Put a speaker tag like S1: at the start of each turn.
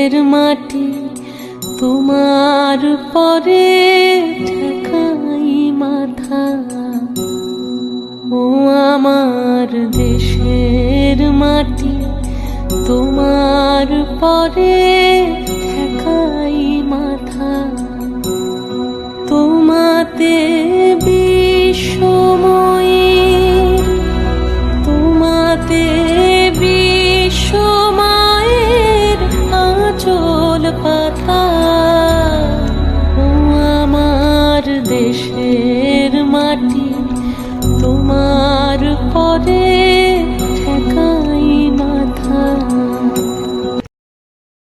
S1: দেশের মাটি তোমার পরে ঠেকাই মাথা। ও আমার দেশের মাটি তোমার পরে ঠেকাই মাথা। তোমাতে বিশ্বময়ের, তোমাতে বিশ্বমায়ের আঁচল পাতা। ও আমার দেশের মাটি তোমার পরে